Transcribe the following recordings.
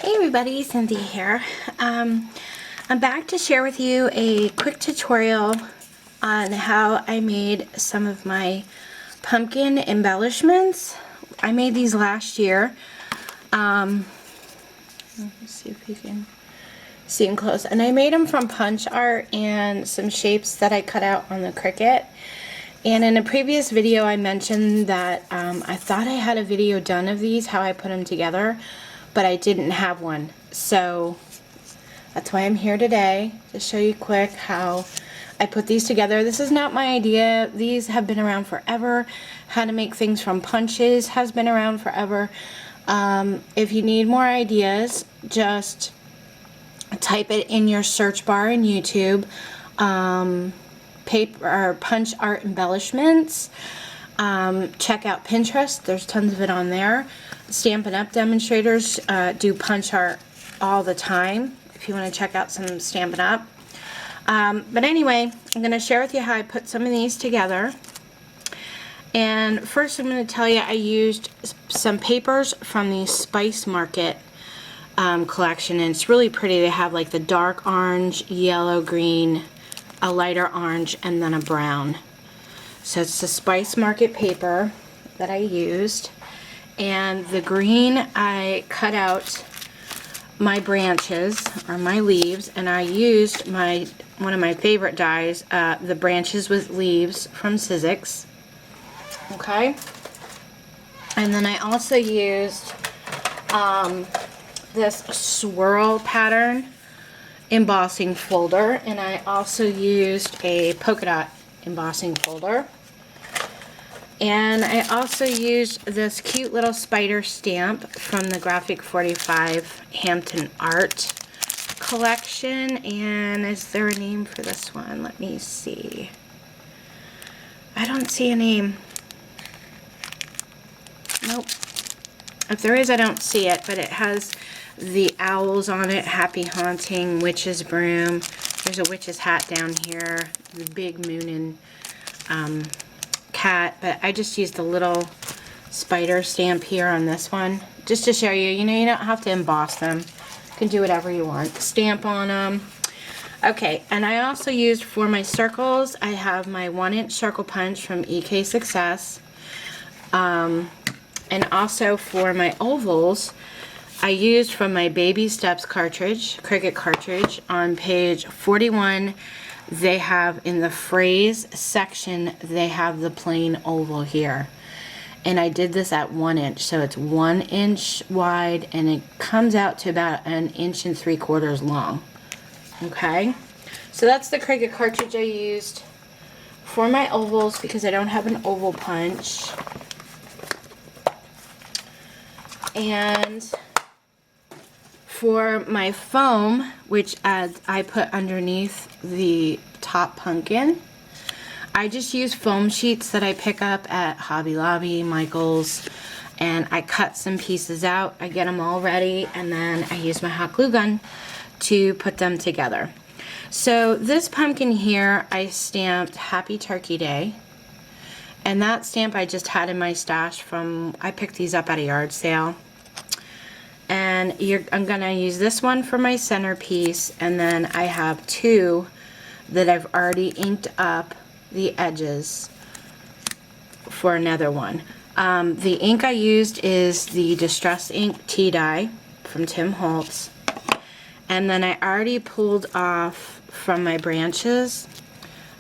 Hey everybody, Cynthia here. I'm back to share with you a quick tutorial on how I made some of my pumpkin embellishments. I made these last year. Let's see if you can see them close. And I made them from punch art and some shapes that I cut out on the Cricut. And in a previous video I mentioned that I thought I had a video done of these, how I put them together, but I didn't have one. So that's why I'm here today, to show you quick how I put these together. This is not my idea. These have been around forever. How to make things from punches has been around forever. If you need more ideas, just type it in your search bar in YouTube. Paper or punch art embellishments. Check out Pinterest. There's tons of it on there. Stampin' Up! Demonstrators do punch art all the time if you want to check out some Stampin' Up! But anyway, I'm going to share with you how I put some of these together. And first I'm going to tell you I used some papers from the Spice Market collection, and it's really pretty. They have like the dark orange, yellow, green, a lighter orange, and then a brown. So it's the Spice Market paper that I used. And the green, I cut out my branches, or my leaves, and I used one of my favorite dies, the Branches with Leaves from Sizzix. Okay? And then I also used this swirl pattern embossing folder, and I also used a polka dot embossing folder. And I also used this cute little spider stamp from the Graphic 45 Hampton Art collection. And is there a name for this one? Let me see. I don't see a name. Nope. If there is, I don't see it, but it has the owls on it, happy haunting, witch's broom. There's a witch's hat down here, the big moon and cat, but I just used a little spider stamp here on this one, just to show you, you know, you don't have to emboss them. You can do whatever you want. Stamp on them. Okay, and I also used for my circles, I have my 1-inch circle punch from EK Success. And also for my ovals, I used from my Baby Steps cartridge, Cricut cartridge, on page 41. They have in the phrase section, they have the plain oval here. And I did this at 1 inch, so it's 1 inch wide, and it comes out to about 1 3/4 inches long. Okay, so that's the Cricut cartridge I used for my ovals because I don't have an oval punch. And for my foam, which I put underneath the top pumpkin, I just use foam sheets that I pick up at Hobby Lobby, Michael's, and I cut some pieces out. I get them all ready, and then I use my hot glue gun to put them together. So this pumpkin here, I stamped Happy Turkey Day, and that stamp I just had in my stash from, I picked these up at a yard sale. And I'm going to use this one for my centerpiece, and then I have two that I've already inked up the edges for another one. The ink I used is the Distress Ink Tea Dye from Tim Holtz. And then I already pulled off from my branches,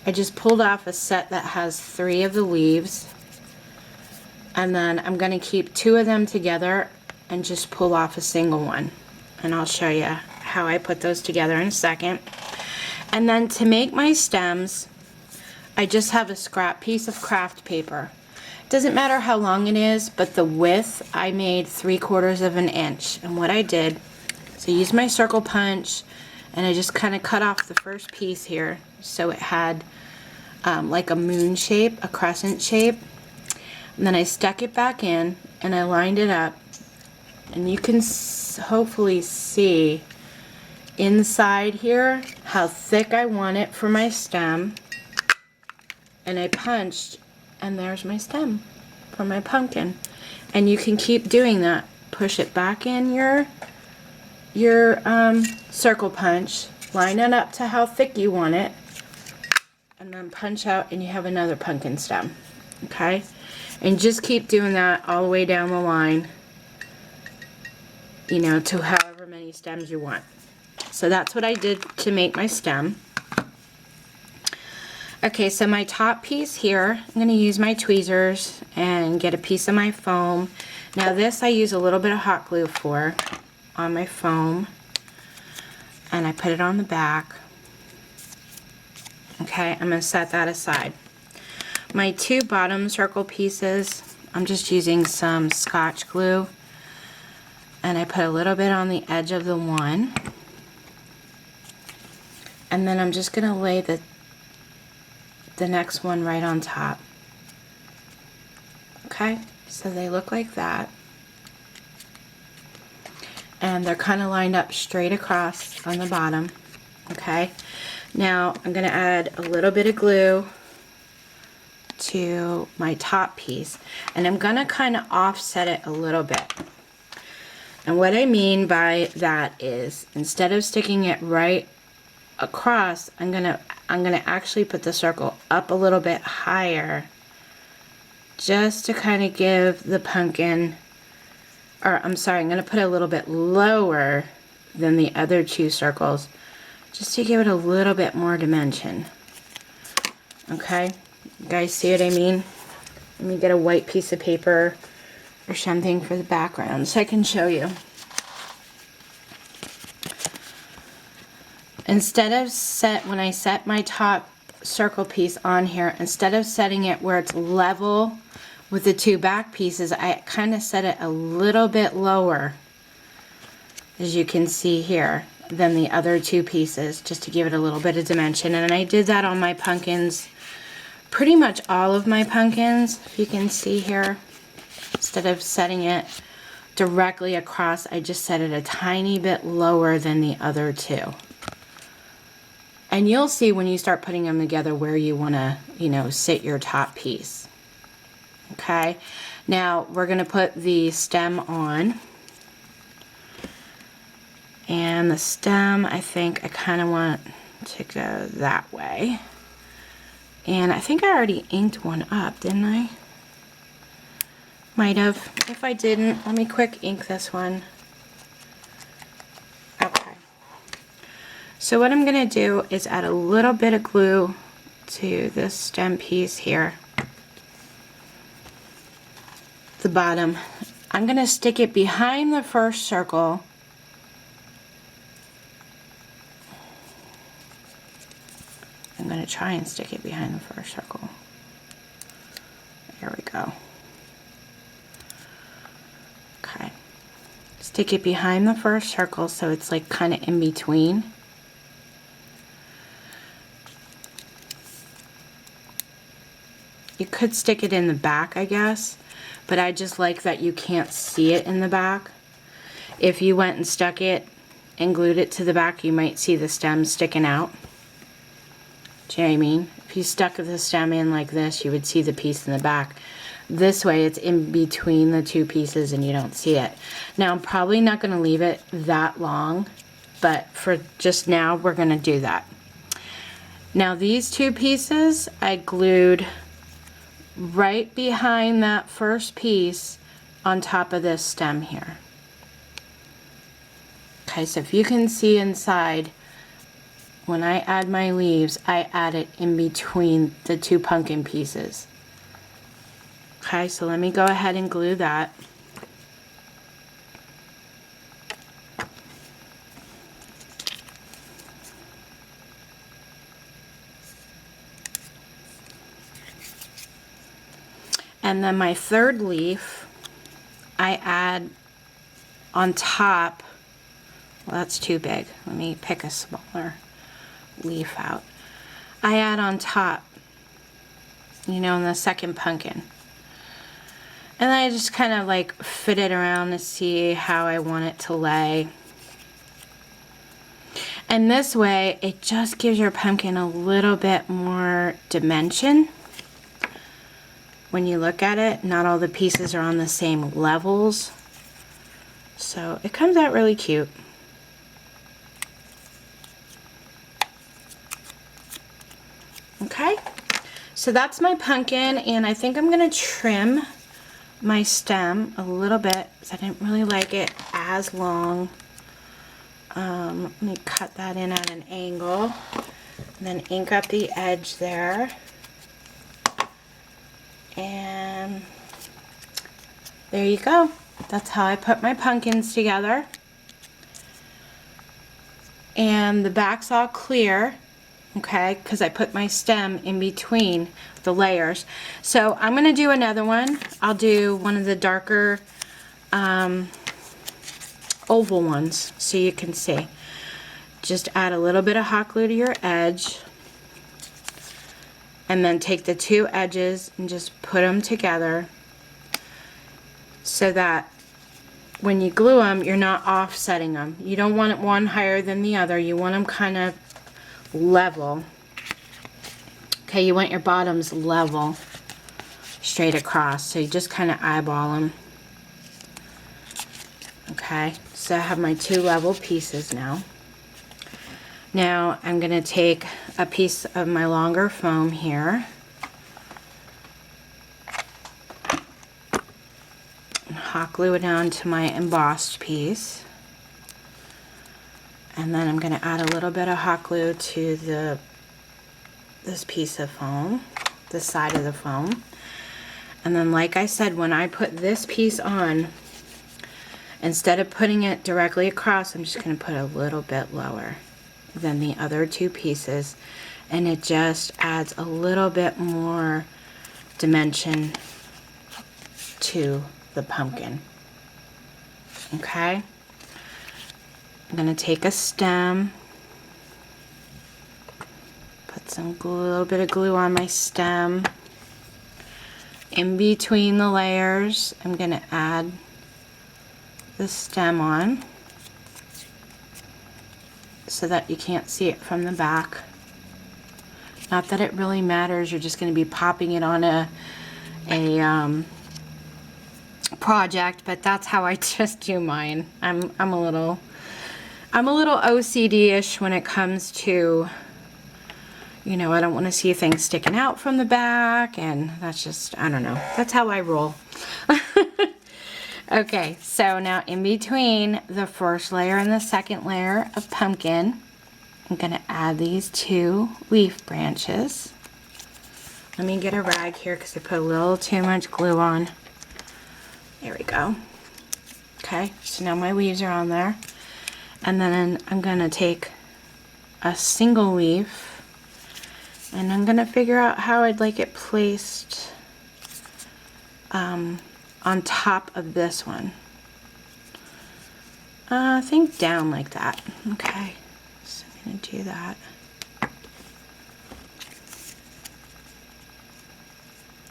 I just pulled off a set that has 3 of the leaves. And then I'm going to keep 2 of them together and just pull off a single one, and I'll show you how I put those together in a second. And then to make my stems, I just have a scrap piece of craft paper. It doesn't matter how long it is, but the width I made 3/4 inch. And what I did is I used my circle punch, and I just kind of cut off the first piece here so it had like a moon shape, a crescent shape. And then I stuck it back in, and I lined it up. And you can hopefully see inside here how thick I want it for my stem. And I punched, and there's my stem for my pumpkin. And you can keep doing that. Push it back in your your circle punch, line it up to how thick you want it, and then punch out and you have another pumpkin stem. Okay? And just keep doing that all the way down the line, you know, to however many stems you want. So that's what I did to make my stem. Okay, so my top piece here, I'm going to use my tweezers and get a piece of my foam. Now this I use a little bit of hot glue for on my foam, and I put it on the back. Okay, I'm going to set that aside. My two bottom circle pieces, I'm just using some Scotch glue, and I put a little bit on the edge of the one, and then I'm just going to lay the next one right on top. Okay, so they look like that, and they're kind of lined up straight across on the bottom. Okay, now I'm going to add a little bit of glue to my top piece, and I'm going to kind of offset it a little bit. And what I mean by that is, instead of sticking it right across, I'm gonna actually put the circle up a little bit higher, just to kind of give the pumpkin, or I'm sorry, I'm gonna put it a little bit lower than the other two circles, just to give it a little bit more dimension. Okay, you guys see what I mean? Let me get a white piece of paper or something for the background so I can show you. Instead of when I set my top circle piece on here, instead of setting it where it's level with the two back pieces, I kind of set it a little bit lower, as you can see here, than the other two pieces, just to give it a little bit of dimension. And I did that on my pumpkins, pretty much all of my pumpkins, if you can see here. Instead of setting it directly across, I just set it a tiny bit lower than the other two. And you'll see when you start putting them together where you want to, you know, sit your top piece. Okay, now we're going to put the stem on. And the stem, I think I kind of want to go that way. And I think I already inked one up, didn't I? Might have. If I didn't, let me quick ink this one. Okay. So what I'm going to do is add a little bit of glue to this stem piece here, the bottom. I'm going to stick it behind the first circle. I'm going to try and stick it behind the first circle. There we go. Okay. Stick it behind the first circle so it's like kind of in between. You could stick it in the back, I guess, but I just like that you can't see it in the back. If you went and stuck it and glued it to the back, you might see the stem sticking out. Do you know what I mean? If you stuck the stem in like this, you would see the piece in the back. This way it's in between the two pieces and you don't see it. Now I'm probably not going to leave it that long, but for just now we're going to do that. Now these two pieces I glued right behind that first piece on top of this stem here. Okay, so if you can see inside, when I add my leaves, I add it in between the two pumpkin pieces. Okay, so let me go ahead and glue that. And then my third leaf, I add on top. Well, that's too big. Let me pick a smaller leaf out. I add on top, you know, in the second pumpkin. And I just kind of like fit it around to see how I want it to lay. And this way, it just gives your pumpkin a little bit more dimension. When you look at it, not all the pieces are on the same levels. So it comes out really cute. So that's my pumpkin, and I think I'm gonna trim my stem a little bit because I didn't really like it as long. Let me cut that in at an angle and then ink up the edge there. And there you go. That's how I put my pumpkins together. And the back's all clear, okay, because I put my stem in between the layers. So I'm going to do another one. I'll do one of the darker oval ones so you can see. Just add a little bit of hot glue to your edge, and then take the two edges and just put them together so that when you glue them, you're not offsetting them. You don't want one higher than the other. You want them kind of level. Okay, you want your bottoms level straight across. So you just kind of eyeball them. Okay, so I have my two level pieces now. Now I'm going to take a piece of my longer foam here and hot glue it down to my embossed piece. And then I'm going to add a little bit of hot glue to this piece of foam, this side of the foam. And then, like I said, when I put this piece on, instead of putting it directly across, I'm just going to put a little bit lower than the other two pieces, and it just adds a little bit more dimension to the pumpkin. Okay, I'm going to take a stem, put some glue, a little bit of glue on my stem. In between the layers, I'm going to add the stem on so that you can't see it from the back. Not that it really matters, you're just going to be popping it on a project, but that's how I just do mine. I'm a little OCD-ish when it comes to, you know, I don't want to see things sticking out from the back, and that's just, I don't know, that's how I roll. Okay, so now in between the first layer and the second layer of pumpkin, I'm going to add these two leaf branches. Let me get a rag here because I put a little too much glue on. There we go. Okay, so now my leaves are on there. And then I'm going to take a single leaf, and I'm going to figure out how I'd like it placed on top of this one. I think down like that. Okay, so I'm going to do that.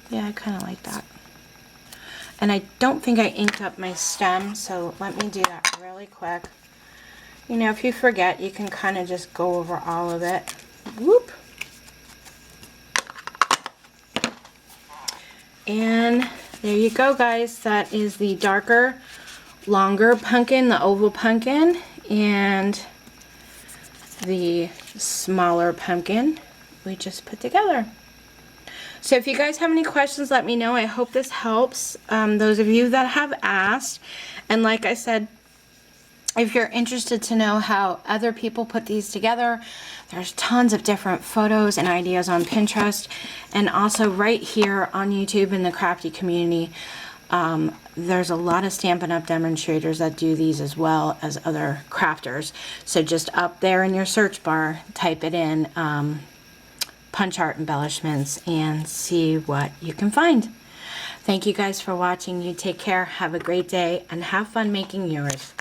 Yeah, I kind of like that. And I don't think I inked up my stem, so let me do that really quick. You know, if you forget, you can kind of just go over all of it. Whoop! And there you go, guys. That is the darker, longer pumpkin, the oval pumpkin, and the smaller pumpkin we just put together. So if you guys have any questions, let me know. I hope this helps those of you that have asked. And like I said, if you're interested to know how other people put these together, there's tons of different photos and ideas on Pinterest, and also right here on YouTube in the crafty community. There's a lot of Stampin' Up! Demonstrators that do these as well as other crafters. So just up there in your search bar, type it in, Punch Art Embellishments, and see what you can find. Thank you guys for watching. You take care, have a great day, and have fun making yours.